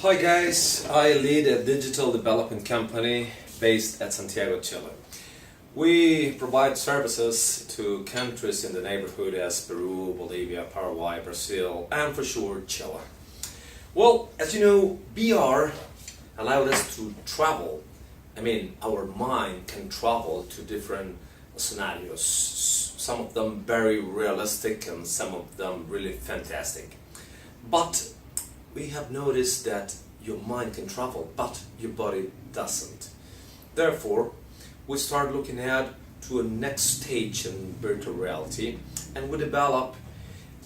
Hi guys, I lead a digital development company based at Santiago, Chile. We provide services to countries in the neighborhood as Peru, Bolivia, Paraguay, Brazil, and for sure Chile. Well, as you know, VR allowed us to travel. Our mind can travel to different scenarios, some of them very realistic and some of them really fantastic. But we have noticed that your mind can travel, but your body doesn't. Therefore, we start looking ahead to a next stage in virtual reality, and we develop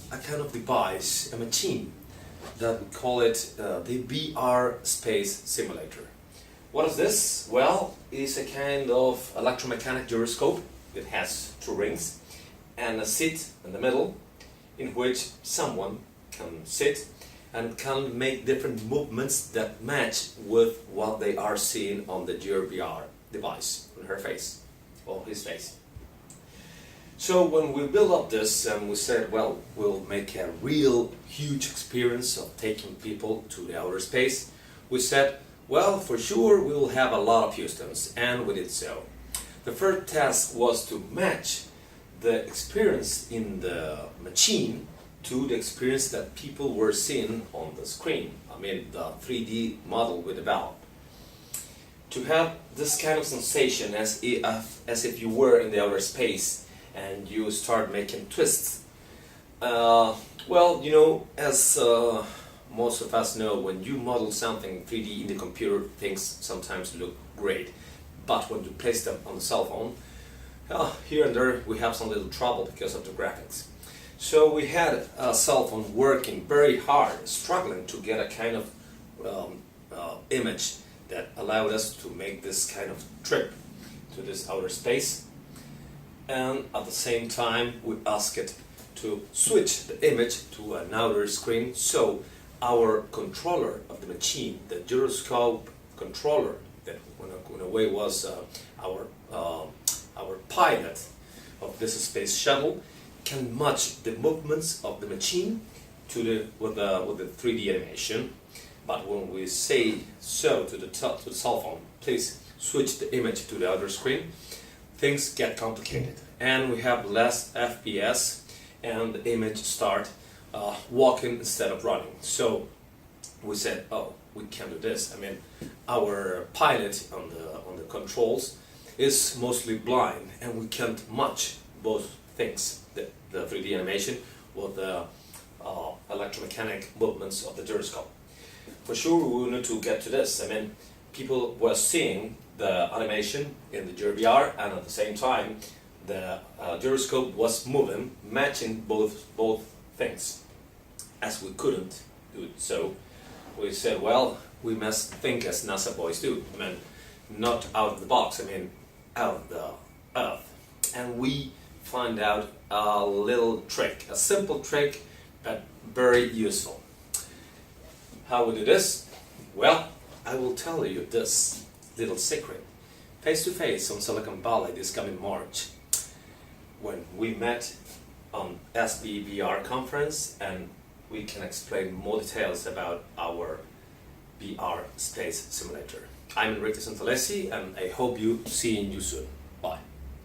a kind of device, a machine, that we call it the VR Space Simulator. What is this? Well, it's a kind of electromechanic gyroscope. It has two rings and a seat in the middle in which someone can sit and can make different movements that match with what they are seeing on the VR device, on her face, or his face. So when we built up this and we said, well, we'll make a real huge experience of taking people to the outer space, we said, well, for sure we will have a lot of Houstons, and we did so. The first task was to match the experience in the machine to the experience that people were seeing on the screen. The 3D model we developed. To have this kind of sensation as if you were in the outer space and you start making twists. As most of us know, when you model something 3D in the computer, things sometimes look great. But when you place them on the cell phone, here and there we have some little trouble because of the graphics. So we had a cell phone working very hard, struggling to get a kind of image that allowed us to make this kind of trip to this outer space. And at the same time we asked it to switch the image to an outer screen, so our controller of the machine, the gyroscope controller, that in a way was our pilot of this space shuttle, can match the movements of the machine with the 3D animation. But when we say so to the cell phone, please switch the image to the other screen, things get complicated and we have less FPS and the image start walking instead of running. So we said, oh, we can't do this. Our pilot on the controls is mostly blind and we can't match both things, the 3D animation with the electromechanic movements of the gyroscope. For sure we need to get to this. People were seeing the animation in the VR and at the same time the gyroscope was moving, matching both things. As we couldn't do it, so we said, well, we must think as NASA boys do. Not out of the box, out of the earth. And we find out a little trick, a simple trick, but very useful. How we do this? Well, I will tell you this little secret. Face to face on Silicon Valley this coming March, when we met on SBVR conference, and we can explain more details about our VR space simulator. I'm Enrique Santalesi, and I hope you see you soon.